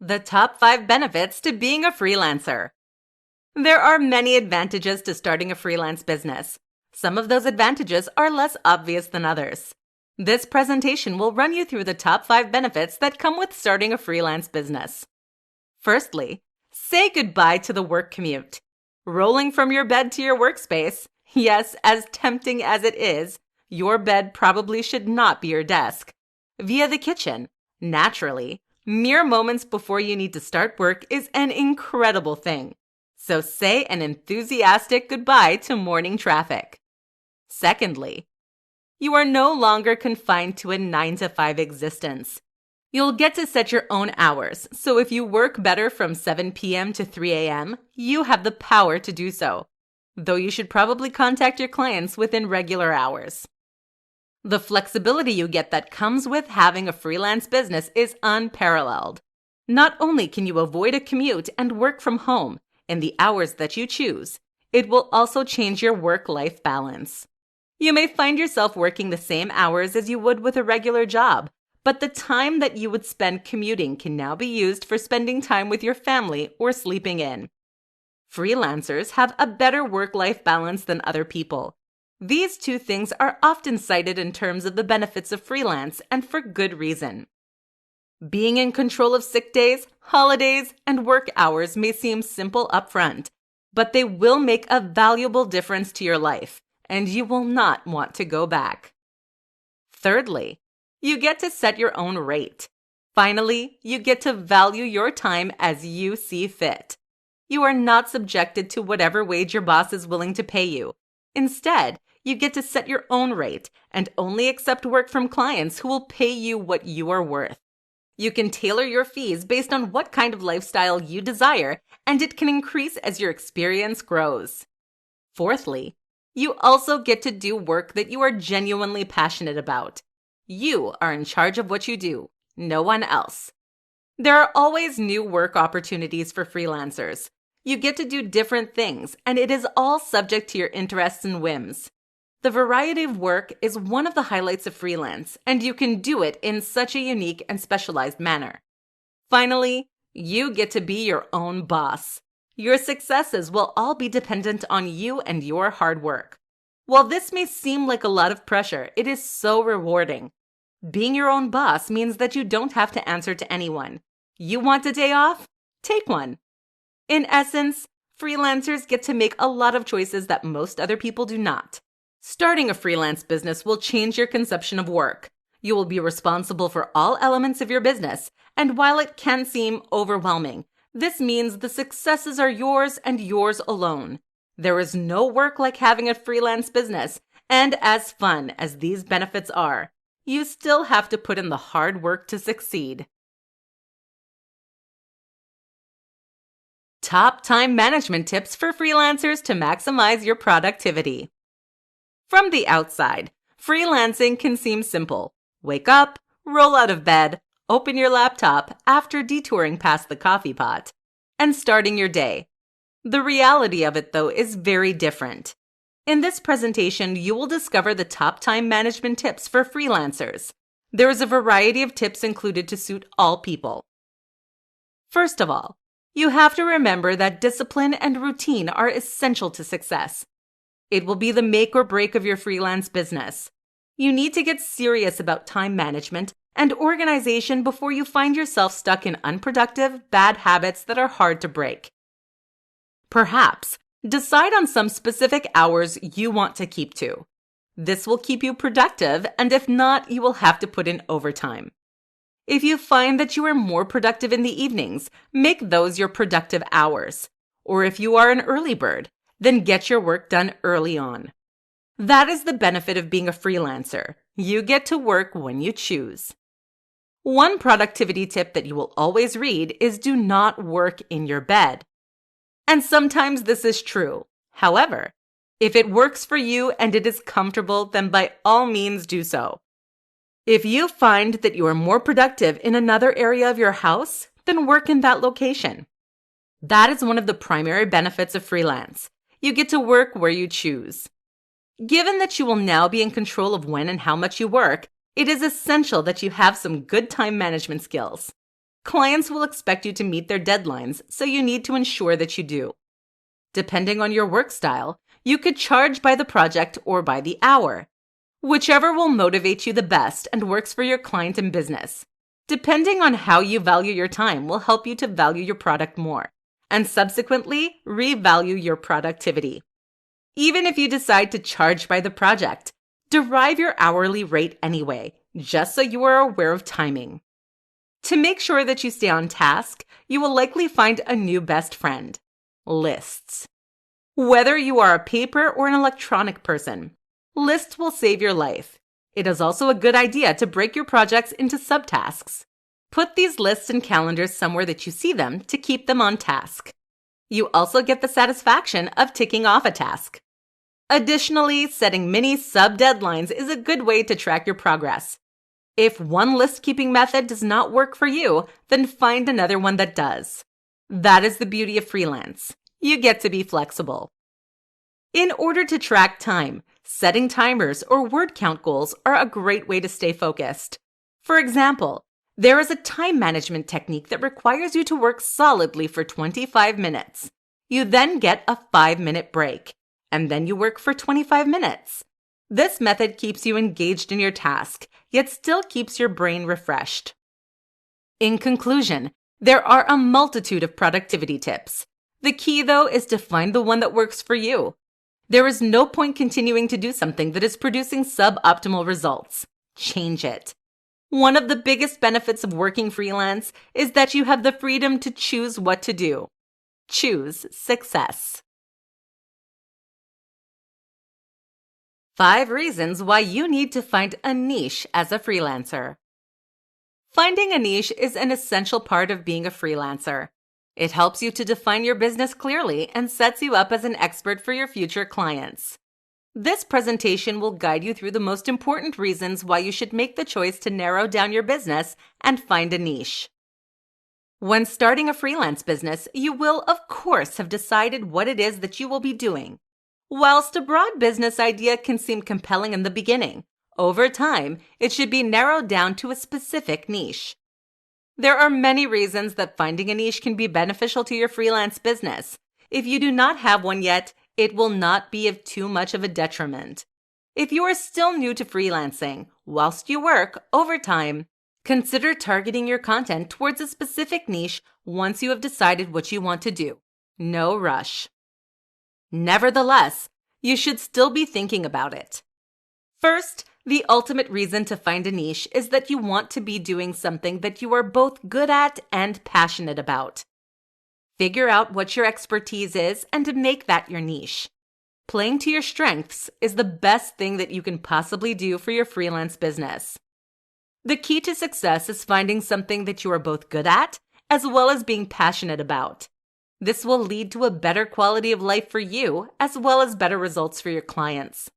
The top 5 benefits to being a freelancer. There are many advantages to starting a freelance business. Some of those advantages are less obvious than others. This presentation will run you through the top 5 benefits that come with starting a freelance business. Firstly, say goodbye to the work commute. Rolling from your bed to your workspace, yes, as tempting as it is, your bed probably should not be your desk. Via the kitchen, naturally, mere moments before you need to start work is an incredible thing. So say an enthusiastic goodbye to morning traffic. Secondly, you are no longer confined to a 9-to-5 existence. You'll get to set your own hours, so if you work better from 7 p.m. to 3 a.m., you have the power to do so, though you should probably contact your clients within regular hours. The flexibility you get that comes with having a freelance business is unparalleled. Not only can you avoid a commute and work from home in the hours that you choose, it will also change your work-life balance. You may find yourself working the same hours as you would with a regular job, but the time that you would spend commuting can now be used for spending time with your family or sleeping in. Freelancers have a better work-life balance than other people. These two things are often cited in terms of the benefits of freelance, and for good reason. Being in control of sick days, holidays, and work hours may seem simple upfront, but they will make a valuable difference to your life, and you will not want to go back. Thirdly, you get to set your own rate. Finally, you get to value your time as you see fit. You are not subjected to whatever wage your boss is willing to pay you. Instead, you get to set your own rate and only accept work from clients who will pay you what you are worth. You can tailor your fees based on what kind of lifestyle you desire, and it can increase as your experience grows. Fourthly, you also get to do work that you are genuinely passionate about. You are in charge of what you do, no one else. There are always new work opportunities for freelancers. You get to do different things, and it is all subject to your interests and whims. The variety of work is one of the highlights of freelance, and you can do it in such a unique and specialized manner. Finally, you get to be your own boss. Your successes will all be dependent on you and your hard work. While this may seem like a lot of pressure, it is so rewarding. Being your own boss means that you don't have to answer to anyone. You want a day off? Take one. In essence, freelancers get to make a lot of choices that most other people do not. Starting a freelance business will change your conception of work. You will be responsible for all elements of your business, and while it can seem overwhelming, this means the successes are yours and yours alone. There is no work like having a freelance business, and as fun as these benefits are, you still have to put in the hard work to succeed. Top time management tips for freelancers to maximize your productivity. From the outside, freelancing can seem simple. Wake up, roll out of bed, open your laptop after detouring past the coffee pot, and starting your day. The reality of it, though, is very different. In this presentation, you will discover the top time management tips for freelancers. There is a variety of tips included to suit all people. First of all, you have to remember that discipline and routine are essential to success. It will be the make or break of your freelance business. You need to get serious about time management and organization before you find yourself stuck in unproductive, bad habits that are hard to break. Perhaps decide on some specific hours you want to keep to. This will keep you productive, and if not, you will have to put in overtime. If you find that you are more productive in the evenings, make those your productive hours. Or if you are an early bird, then get your work done early on. That is the benefit of being a freelancer. You get to work when you choose. One productivity tip that you will always read is do not work in your bed. And sometimes this is true. However, if it works for you and it is comfortable, then by all means do so. If you find that you are more productive in another area of your house, then work in that location. That is one of the primary benefits of freelance. You get to work where you choose. Given that you will now be in control of when and how much you work, it is essential that you have some good time management skills. Clients will expect you to meet their deadlines, so you need to ensure that you do. Depending on your work style, you could charge by the project or by the hour. Whichever will motivate you the best and works for your client and business. Depending on how you value your time will help you to value your product more, and subsequently revalue your productivity. Even if you decide to charge by the project, derive your hourly rate anyway, just so you are aware of timing. To make sure that you stay on task, you will likely find a new best friend: lists. Whether you are a paper or an electronic person, lists will save your life. It is also a good idea to break your projects into subtasks. Put these lists and calendars somewhere that you see them to keep them on task. You also get the satisfaction of ticking off a task. Additionally, setting mini sub-deadlines is a good way to track your progress. If one list-keeping method does not work for you, then find another one that does. That is the beauty of freelance. You get to be flexible. In order to track time, setting timers or word count goals are a great way to stay focused. For example, there is a time management technique that requires you to work solidly for 25 minutes. You then get a 5-minute break, and then you work for 25 minutes. This method keeps you engaged in your task, yet still keeps your brain refreshed. In conclusion, there are a multitude of productivity tips. The key, though, is to find the one that works for you. There is no point continuing to do something that is producing suboptimal results. Change it. One of the biggest benefits of working freelance is that you have the freedom to choose what to do. Choose success. 5 reasons why you need to find a niche as a freelancer. Finding a niche is an essential part of being a freelancer. It helps you to define your business clearly and sets you up as an expert for your future clients. This presentation will guide you through the most important reasons why you should make the choice to narrow down your business and find a niche. When starting a freelance business, you will, of course, have decided what it is that you will be doing. Whilst a broad business idea can seem compelling in the beginning, over time, it should be narrowed down to a specific niche. There are many reasons that finding a niche can be beneficial to your freelance business. If you do not have one yet, it will not be of too much of a detriment. If you are still new to freelancing, whilst you work, over time, consider targeting your content towards a specific niche once you have decided what you want to do. No rush. Nevertheless, you should still be thinking about it. First, the ultimate reason to find a niche is that you want to be doing something that you are both good at and passionate about. Figure out what your expertise is and make that your niche. Playing to your strengths is the best thing that you can possibly do for your freelance business. The key to success is finding something that you are both good at as well as being passionate about. This will lead to a better quality of life for you as well as better results for your clients.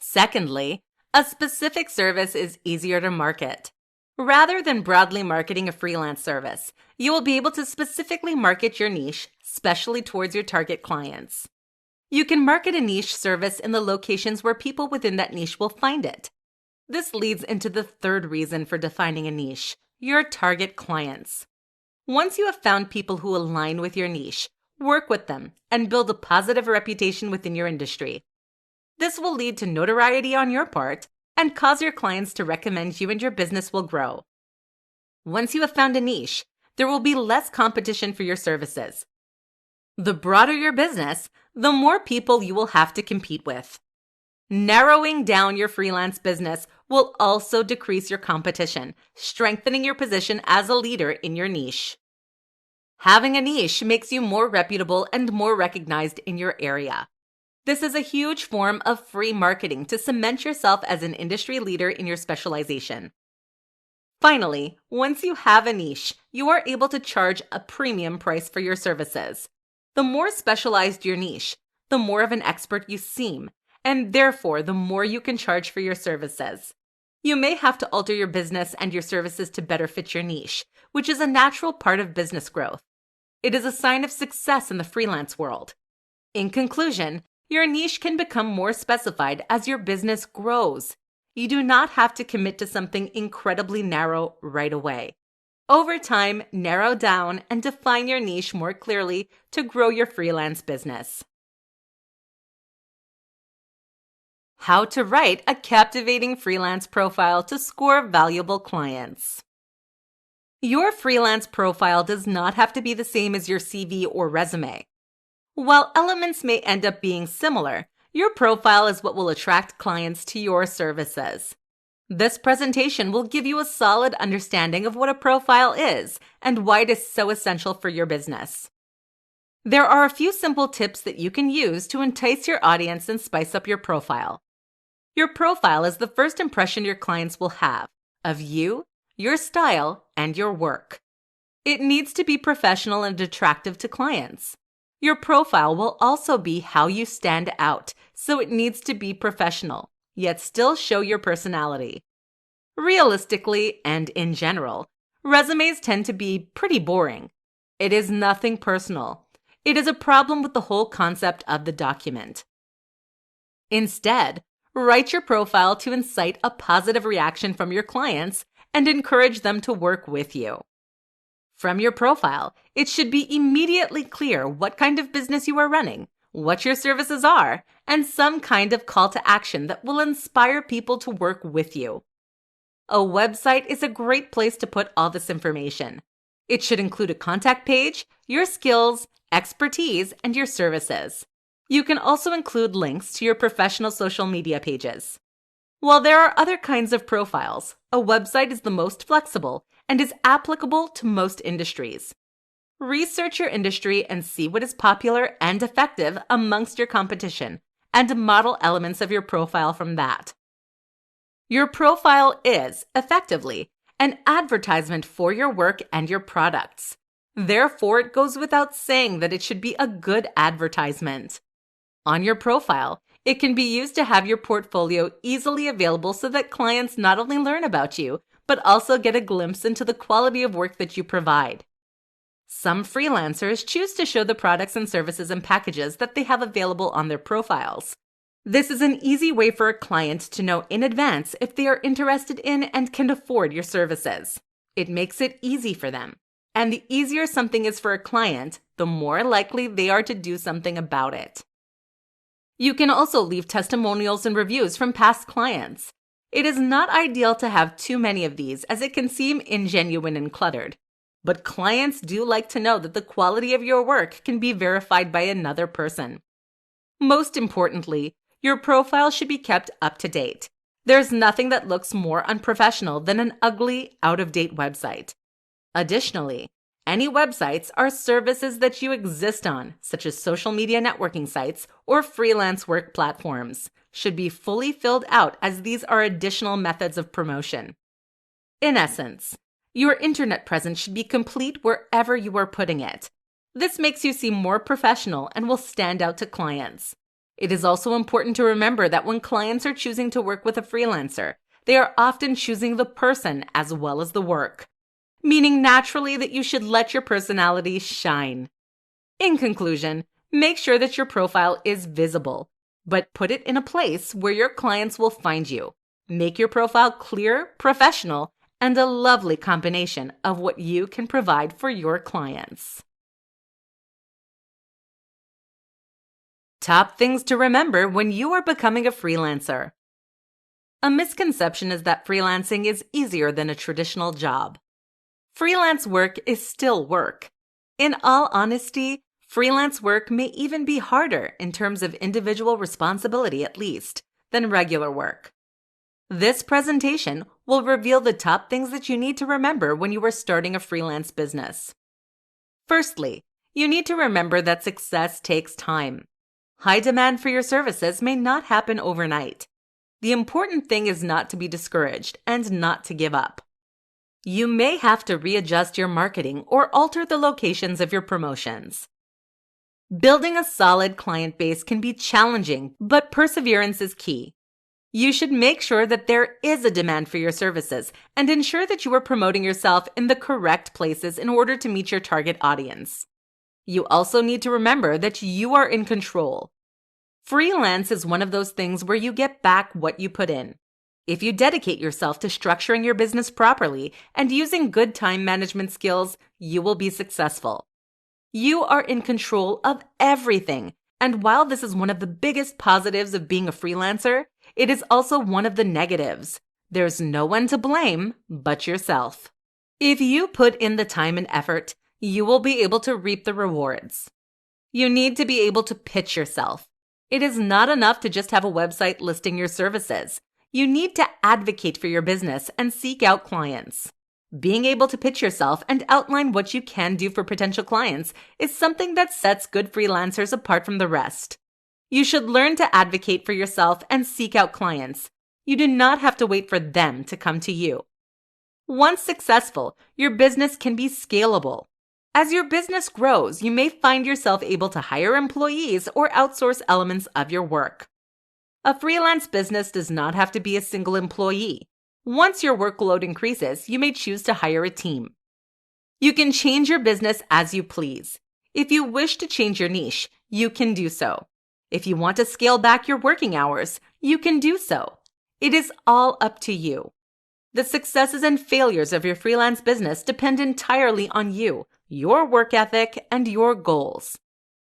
Secondly, a specific service is easier to market. Rather than broadly marketing a freelance service, you will be able to specifically market your niche, especially towards your target clients. You can market a niche service in the locations where people within that niche will find it. This leads into the third reason for defining a niche: your target clients. Once you have found people who align with your niche, work with them and build a positive reputation within your industry. This will lead to notoriety on your part and cause your clients to recommend you, and your business will grow. Once you have found a niche, there will be less competition for your services. The broader your business, the more people you will have to compete with. Narrowing down your freelance business will also decrease your competition, strengthening your position as a leader in your niche. Having a niche makes you more reputable and more recognized in your area. This is a huge form of free marketing to cement yourself as an industry leader in your specialization. Finally, once you have a niche, you are able to charge a premium price for your services. The more specialized your niche, the more of an expert you seem, and therefore the more you can charge for your services. You may have to alter your business and your services to better fit your niche, which is a natural part of business growth. It is a sign of success in the freelance world. In conclusion, your niche can become more specified as your business grows. You do not have to commit to something incredibly narrow right away. Over time, narrow down and define your niche more clearly to grow your freelance business. How to write a captivating freelance profile to score valuable clients. Your freelance profile does not have to be the same as your CV or resume. While elements may end up being similar, your profile is what will attract clients to your services. This presentation will give you a solid understanding of what a profile is and why it is so essential for your business. There are a few simple tips that you can use to entice your audience and spice up your profile. Your profile is the first impression your clients will have of you, your style, and your work. It needs to be professional and attractive to clients. Your profile will also be how you stand out, so it needs to be professional, yet still show your personality. Realistically, and in general, resumes tend to be pretty boring. It is nothing personal. It is a problem with the whole concept of the document. Instead, write your profile to incite a positive reaction from your clients and encourage them to work with you. From your profile, it should be immediately clear what kind of business you are running, what your services are, and some kind of call to action that will inspire people to work with you. A website is a great place to put all this information. It should include a contact page, your skills, expertise, and your services. You can also include links to your professional social media pages. While there are other kinds of profiles, a website is the most flexible and is applicable to most industries. Research your industry and see what is popular and effective amongst your competition, and model elements of your profile from that. Your profile is, effectively, an advertisement for your work and your products. Therefore, it goes without saying that it should be a good advertisement. On your profile, it can be used to have your portfolio easily available so that clients not only learn about you, but also get a glimpse into the quality of work that you provide. Some freelancers choose to show the products and services and packages that they have available on their profiles. This is an easy way for a client to know in advance if they are interested in and can afford your services. It makes it easy for them. And the easier something is for a client, the more likely they are to do something about it. You can also leave testimonials and reviews from past clients. It is not ideal to have too many of these, as it can seem ingenuine and cluttered. But clients do like to know that the quality of your work can be verified by another person. Most importantly, your profile should be kept up to date. There's nothing that looks more unprofessional than an ugly, out-of-date website. Additionally, any websites or services that you exist on, such as social media networking sites or freelance work platforms, should be fully filled out, as these are additional methods of promotion. In essence, your internet presence should be complete wherever you are putting it. This makes you seem more professional and will stand out to clients. It is also important to remember that when clients are choosing to work with a freelancer, they are often choosing the person as well as the work, meaning naturally that you should let your personality shine. In conclusion, make sure that your profile is visible, but put it in a place where your clients will find you. Make your profile clear, professional, and a lovely combination of what you can provide for your clients. Top things to remember when you are becoming a freelancer. A misconception is that freelancing is easier than a traditional job. Freelance work is still work. In all honesty, freelance work may even be harder in terms of individual responsibility, at least, than regular work. This presentation will reveal the top things that you need to remember when you are starting a freelance business. Firstly, you need to remember that success takes time. High demand for your services may not happen overnight. The important thing is not to be discouraged and not to give up. You may have to readjust your marketing or alter the locations of your promotions. Building a solid client base can be challenging, but perseverance is key. You should make sure that there is a demand for your services and ensure that you are promoting yourself in the correct places in order to meet your target audience. You also need to remember that you are in control. Freelance is one of those things where you get back what you put in. If you dedicate yourself to structuring your business properly and using good time management skills, you will be successful. You are in control of everything. And while this is one of the biggest positives of being a freelancer, it is also one of the negatives. There's no one to blame but yourself. If you put in the time and effort, you will be able to reap the rewards. You need to be able to pitch yourself. It is not enough to just have a website listing your services. You need to advocate for your business and seek out clients. Being able to pitch yourself and outline what you can do for potential clients is something that sets good freelancers apart from the rest. You should learn to advocate for yourself and seek out clients. You do not have to wait for them to come to you. Once successful, your business can be scalable. As your business grows, you may find yourself able to hire employees or outsource elements of your work. A freelance business does not have to be a single employee. Once your workload increases, you may choose to hire a team. You can change your business as you please. If you wish to change your niche, you can do so. If you want to scale back your working hours, you can do so. It is all up to you. The successes and failures of your freelance business depend entirely on you, your work ethic, and your goals.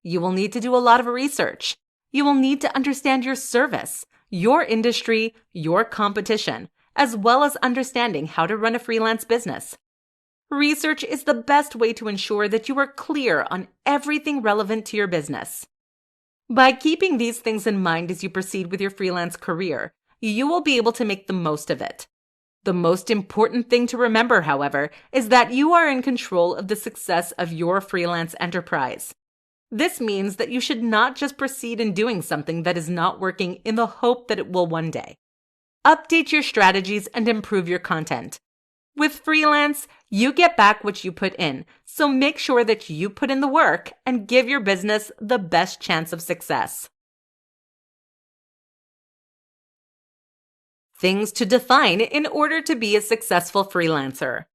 You will need to do a lot of research. You will need to understand your service, your industry, your competition, as well as understanding how to run a freelance business. Research is the best way to ensure that you are clear on everything relevant to your business. By keeping these things in mind as you proceed with your freelance career, you will be able to make the most of it. The most important thing to remember, however, is that you are in control of the success of your freelance enterprise. This means that you should not just proceed in doing something that is not working in the hope that it will one day. Update your strategies and improve your content. With freelance, you get back what you put in, so make sure that you put in the work and give your business the best chance of success. Things to define in order to be a successful freelancer.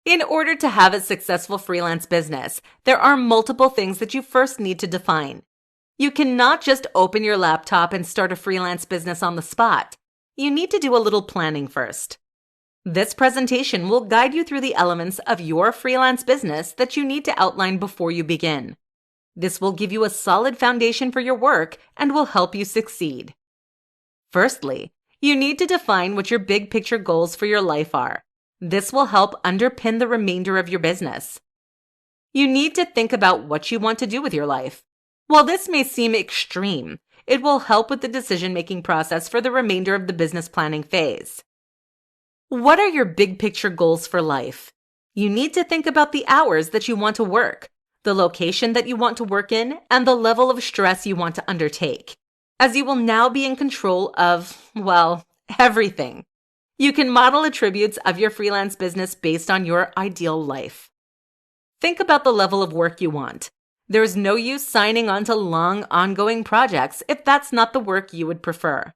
In order to have a successful freelance business, there are multiple things that you first need to define. You cannot just open your laptop and start a freelance business on the spot. You need to do a little planning first. This presentation will guide you through the elements of your freelance business that you need to outline before you begin. This will give you a solid foundation for your work and will help you succeed. Firstly, you need to define what your big picture goals for your life are. This will help underpin the remainder of your business. You need to think about what you want to do with your life. While this may seem extreme, it will help with the decision-making process for the remainder of the business planning phase. What are your big picture goals for life? You need to think about the hours that you want to work, the location that you want to work in, and the level of stress you want to undertake, as you will now be in control of, well, everything. You can model attributes of your freelance business based on your ideal life. Think about the level of work you want. There's no use signing on to long, ongoing projects if that's not the work you would prefer.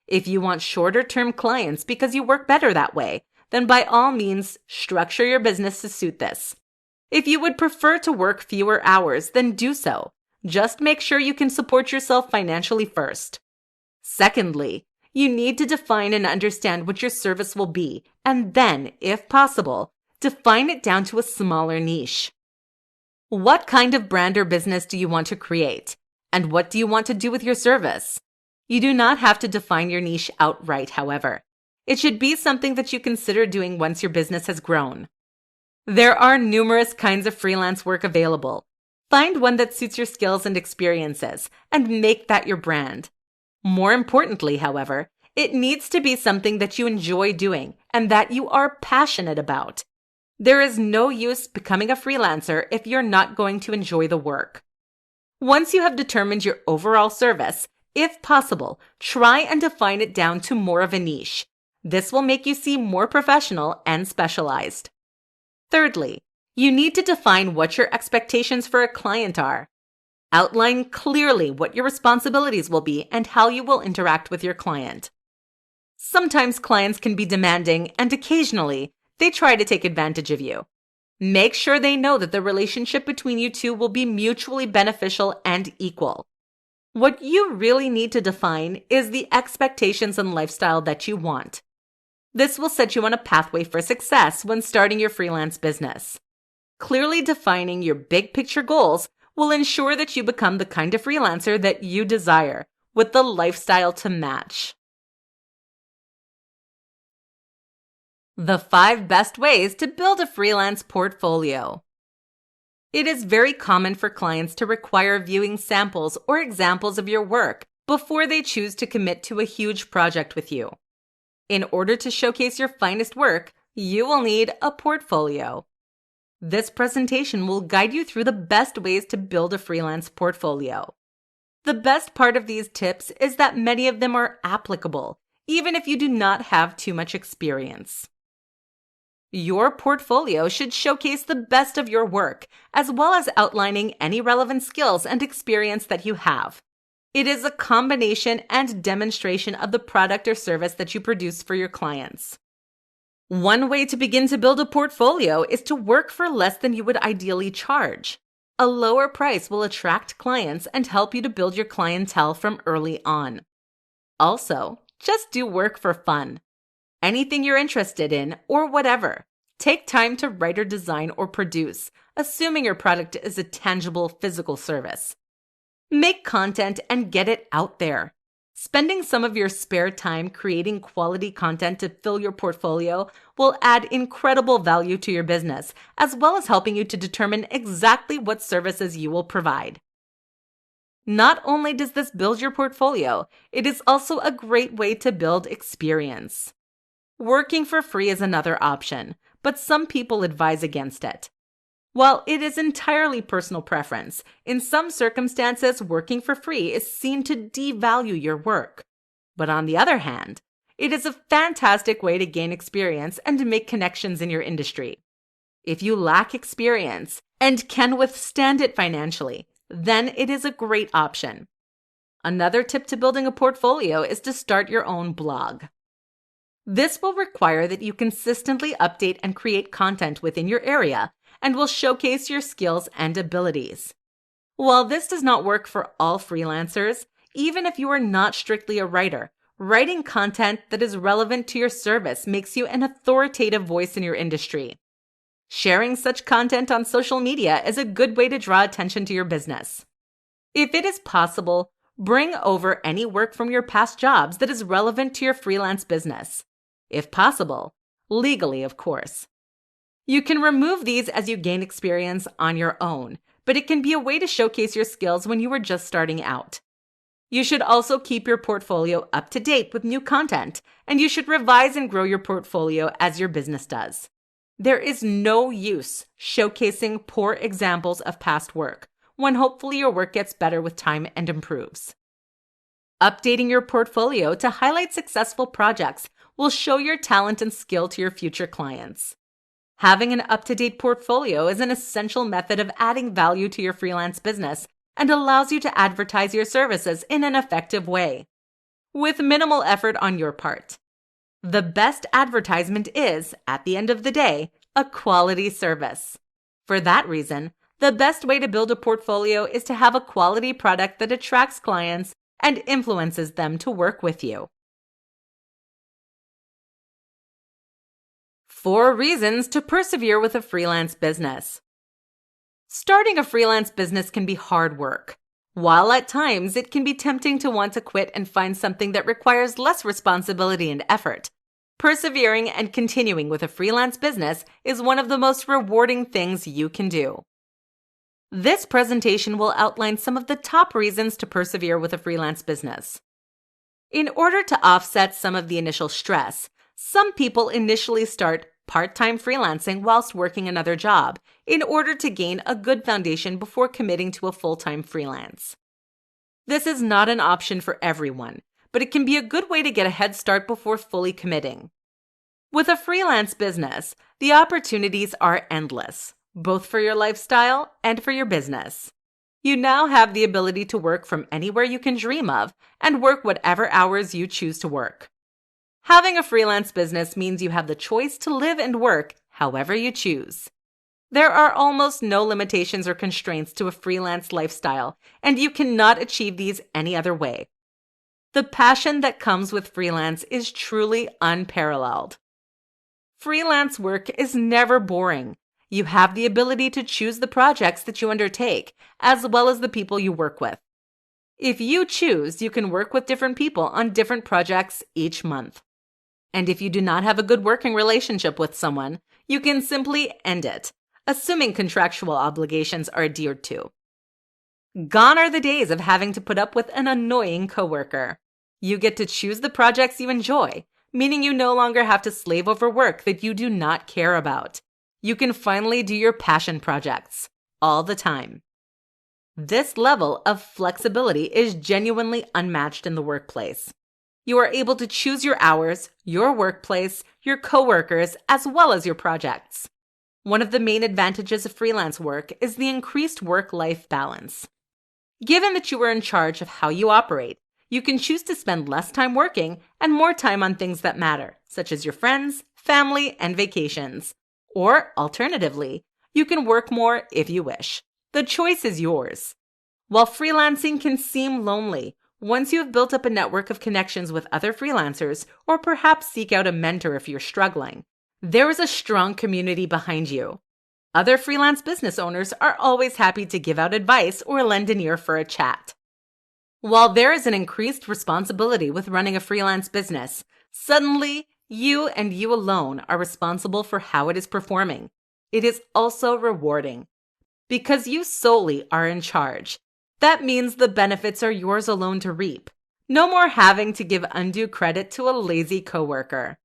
If you want shorter-term clients because you work better that way, then by all means, structure your business to suit this. If you would prefer to work fewer hours, then do so. Just make sure you can support yourself financially first. Secondly, you need to define and understand what your service will be, and then, if possible, define it down to a smaller niche. What kind of brand or business do you want to create? And what do you want to do with your service? You do not have to define your niche outright, however. It should be something that you consider doing once your business has grown. There are numerous kinds of freelance work available. Find one that suits your skills and experiences, and make that your brand. More importantly, however, it needs to be something that you enjoy doing and that you are passionate about. There is no use becoming a freelancer if you're not going to enjoy the work. Once you have determined your overall service, if possible, try and define it down to more of a niche. This will make you seem more professional and specialized. Thirdly, you need to define what your expectations for a client are. Outline clearly what your responsibilities will be and how you will interact with your client. Sometimes clients can be demanding, and occasionally, they try to take advantage of you. Make sure they know that the relationship between you two will be mutually beneficial and equal. What you really need to define is the expectations and lifestyle that you want. This will set you on a pathway for success when starting your freelance business. Clearly defining your big picture goals will ensure that you become the kind of freelancer that you desire, with the lifestyle to match. The 5 best ways to build a freelance portfolio. It is very common for clients to require viewing samples or examples of your work before they choose to commit to a huge project with you. In order to showcase your finest work, you will need a portfolio. This presentation will guide you through the best ways to build a freelance portfolio. The best part of these tips is that many of them are applicable, even if you do not have too much experience. Your portfolio should showcase the best of your work, as well as outlining any relevant skills and experience that you have. It is a combination and demonstration of the product or service that you produce for your clients. One way to begin to build a portfolio is to work for less than you would ideally charge. A lower price will attract clients and help you to build your clientele from early on. Also, just do work for fun. Anything you're interested in, or whatever. Take time to write or design or produce, assuming your product is a tangible physical service. Make content and get it out there. Spending some of your spare time creating quality content to fill your portfolio will add incredible value to your business, as well as helping you to determine exactly what services you will provide. Not only does this build your portfolio, it is also a great way to build experience. Working for free is another option, but some people advise against it. While it is entirely personal preference, in some circumstances, working for free is seen to devalue your work. But on the other hand, it is a fantastic way to gain experience and to make connections in your industry. If you lack experience and can withstand it financially, then it is a great option. Another tip to building a portfolio is to start your own blog. This will require that you consistently update and create content within your area and will showcase your skills and abilities. While this does not work for all freelancers, even if you are not strictly a writer, writing content that is relevant to your service makes you an authoritative voice in your industry. Sharing such content on social media is a good way to draw attention to your business. If it is possible, bring over any work from your past jobs that is relevant to your freelance business. If possible, legally, of course. You can remove these as you gain experience on your own, but it can be a way to showcase your skills when you are just starting out. You should also keep your portfolio up to date with new content, and you should revise and grow your portfolio as your business does. There is no use showcasing poor examples of past work when hopefully your work gets better with time and improves. Updating your portfolio to highlight successful projects will show your talent and skill to your future clients. Having an up-to-date portfolio is an essential method of adding value to your freelance business and allows you to advertise your services in an effective way, with minimal effort on your part. The best advertisement is, at the end of the day, a quality service. For that reason, the best way to build a portfolio is to have a quality product that attracts clients and influences them to work with you. 4 reasons to persevere with a freelance business. Starting a freelance business can be hard work. While at times it can be tempting to want to quit and find something that requires less responsibility and effort, persevering and continuing with a freelance business is one of the most rewarding things you can do. This presentation will outline some of the top reasons to persevere with a freelance business. In order to offset some of the initial stress, some people initially start part-time freelancing whilst working another job in order to gain a good foundation before committing to a full-time freelance. This is not an option for everyone, but it can be a good way to get a head start before fully committing. With a freelance business, the opportunities are endless, both for your lifestyle and for your business. You now have the ability to work from anywhere you can dream of and work whatever hours you choose to work. Having a freelance business means you have the choice to live and work however you choose. There are almost no limitations or constraints to a freelance lifestyle, and you cannot achieve these any other way. The passion that comes with freelance is truly unparalleled. Freelance work is never boring. You have the ability to choose the projects that you undertake, as well as the people you work with. If you choose, you can work with different people on different projects each month. And if you do not have a good working relationship with someone, you can simply end it, assuming contractual obligations are adhered to. Gone are the days of having to put up with an annoying coworker. You get to choose the projects you enjoy, meaning you no longer have to slave over work that you do not care about. You can finally do your passion projects all the time. This level of flexibility is genuinely unmatched in the workplace. You are able to choose your hours, your workplace, your coworkers, as well as your projects. One of the main advantages of freelance work is the increased work-life balance. Given that you are in charge of how you operate, you can choose to spend less time working and more time on things that matter, such as your friends, family, and vacations. Or, alternatively, you can work more if you wish. The choice is yours. While freelancing can seem lonely, once you have built up a network of connections with other freelancers, or perhaps seek out a mentor if you're struggling, there is a strong community behind you. Other freelance business owners are always happy to give out advice or lend an ear for a chat. While there is an increased responsibility with running a freelance business, suddenly you and you alone are responsible for how it is performing. It is also rewarding. Because you solely are in charge, that means the benefits are yours alone to reap. No more having to give undue credit to a lazy coworker.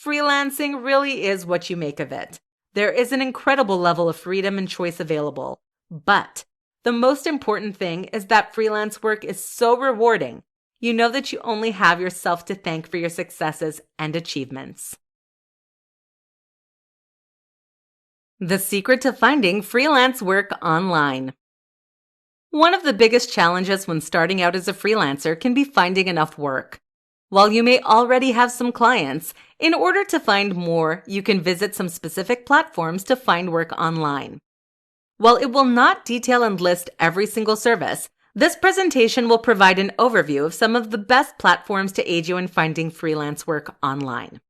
Freelancing really is what you make of it. There is an incredible level of freedom and choice available. But the most important thing is that freelance work is so rewarding. You know that you only have yourself to thank for your successes and achievements. The secret to finding freelance work online. One of the biggest challenges when starting out as a freelancer can be finding enough work. While you may already have some clients, in order to find more, you can visit some specific platforms to find work online. While it will not detail and list every single service, this presentation will provide an overview of some of the best platforms to aid you in finding freelance work online.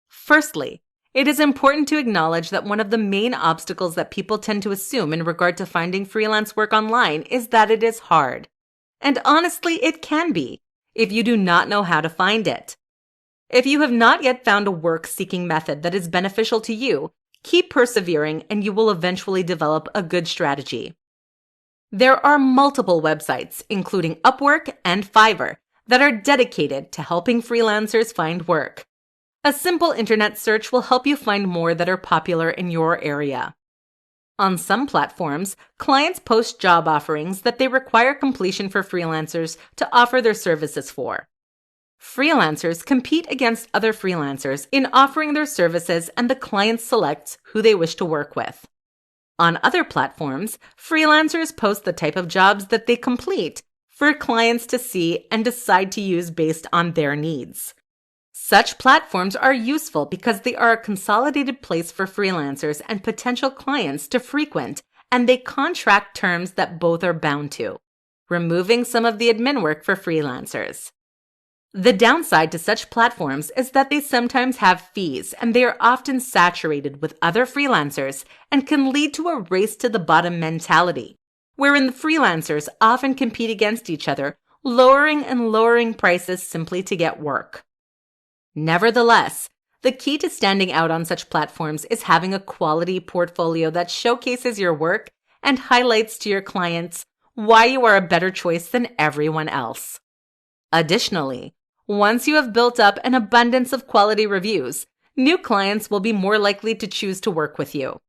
Firstly, it is important to acknowledge that one of the main obstacles that people tend to assume in regard to finding freelance work online is that it is hard. And honestly, it can be, if you do not know how to find it. If you have not yet found a work-seeking method that is beneficial to you, keep persevering and you will eventually develop a good strategy. There are multiple websites, including Upwork and Fiverr, that are dedicated to helping freelancers find work. A simple internet search will help you find more that are popular in your area. On some platforms, clients post job offerings that they require completion for freelancers to offer their services for. Freelancers compete against other freelancers in offering their services, and the client selects who they wish to work with. On other platforms, freelancers post the type of jobs that they complete for clients to see and decide to use based on their needs. Such platforms are useful because they are a consolidated place for freelancers and potential clients to frequent, and they contract terms that both are bound to, removing some of the admin work for freelancers. The downside to such platforms is that they sometimes have fees, and they are often saturated with other freelancers and can lead to a race to the bottom mentality, wherein the freelancers often compete against each other, lowering and lowering prices simply to get work. Nevertheless, the key to standing out on such platforms is having a quality portfolio that showcases your work and highlights to your clients why you are a better choice than everyone else. Additionally, once you have built up an abundance of quality reviews, new clients will be more likely to choose to work with you.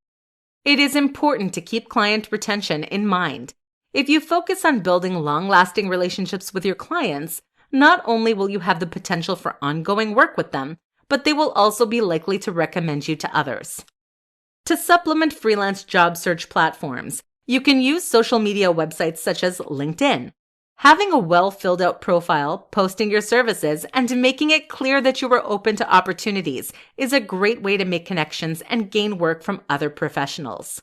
It is important to keep client retention in mind. If you focus on building long-lasting relationships with your clients, not only will you have the potential for ongoing work with them, but they will also be likely to recommend you to others. To supplement freelance job search platforms, you can use social media websites such as LinkedIn. Having a well-filled-out profile, posting your services, and making it clear that you are open to opportunities is a great way to make connections and gain work from other professionals.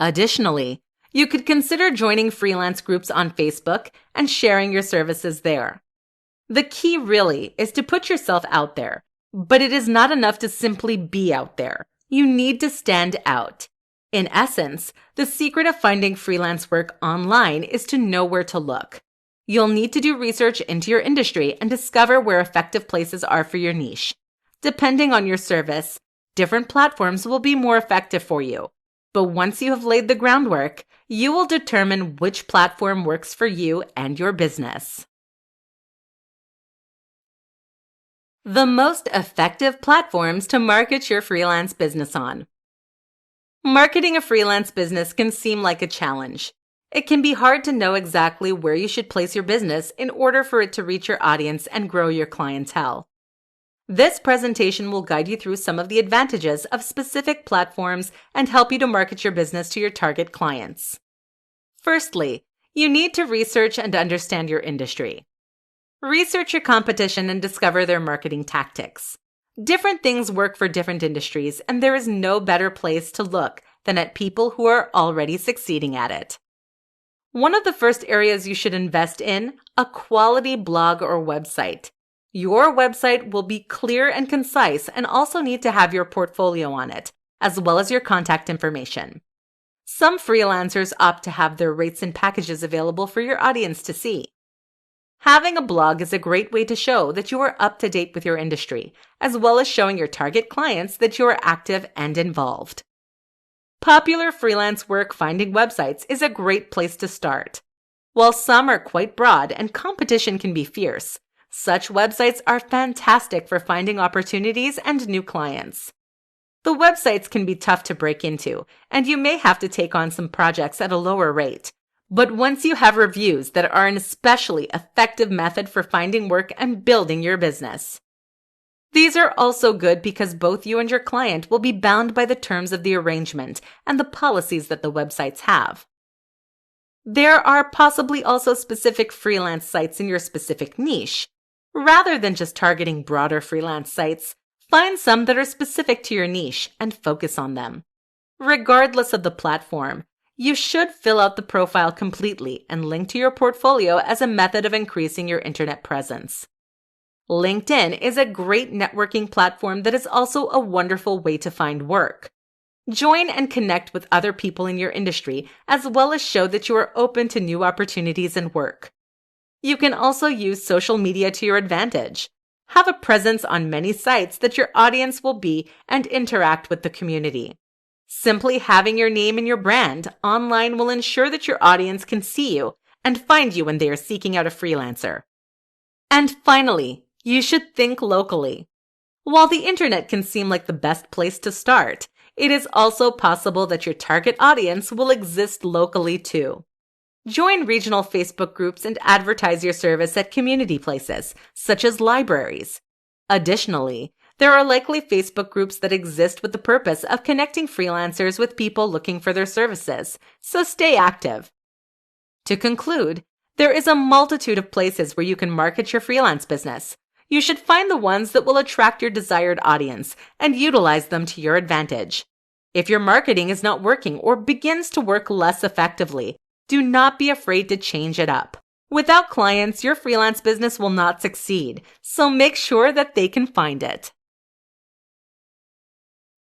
Additionally, you could consider joining freelance groups on Facebook and sharing your services there. The key really is to put yourself out there, but it is not enough to simply be out there. You need to stand out. In essence, the secret of finding freelance work online is to know where to look. You'll need to do research into your industry and discover where effective places are for your niche. Depending on your service, different platforms will be more effective for you. But once you have laid the groundwork, you will determine which platform works for you and your business. The most effective platforms to market your freelance business on. Marketing a freelance business can seem like a challenge. It can be hard to know exactly where you should place your business in order for it to reach your audience and grow your clientele. This presentation will guide you through some of the advantages of specific platforms and help you to market your business to your target clients. Firstly, you need to research and understand your industry. Research your competition and discover their marketing tactics. Different things work for different industries, and there is no better place to look than at people who are already succeeding at it. One of the first areas you should invest in, a quality blog or website. Your website will be clear and concise and also need to have your portfolio on it, as well as your contact information. Some freelancers opt to have their rates and packages available for your audience to see. Having a blog is a great way to show that you are up to date with your industry, as well as showing your target clients that you are active and involved. Popular freelance work finding websites is a great place to start. While some are quite broad and competition can be fierce, such websites are fantastic for finding opportunities and new clients. The websites can be tough to break into, and you may have to take on some projects at a lower rate. But once you have reviews that are an especially effective method for finding work and building your business. These are also good because both you and your client will be bound by the terms of the arrangement and the policies that the websites have. There are possibly also specific freelance sites in your specific niche. Rather than just targeting broader freelance sites, find some that are specific to your niche and focus on them. Regardless of the platform, you should fill out the profile completely and link to your portfolio as a method of increasing your internet presence. LinkedIn is a great networking platform that is also a wonderful way to find work. Join and connect with other people in your industry, as well as show that you are open to new opportunities and work. You can also use social media to your advantage. Have a presence on many sites that your audience will be and interact with the community. Simply having your name and your brand online will ensure that your audience can see you and find you when they are seeking out a freelancer. And finally, you should think locally. While the internet can seem like the best place to start, it is also possible that your target audience will exist locally too. Join regional Facebook groups and advertise your service at community places, such as libraries. Additionally, there are likely Facebook groups that exist with the purpose of connecting freelancers with people looking for their services, so stay active. To conclude, there is a multitude of places where you can market your freelance business. You should find the ones that will attract your desired audience and utilize them to your advantage. If your marketing is not working or begins to work less effectively, do not be afraid to change it up. Without clients, your freelance business will not succeed, so make sure that they can find it.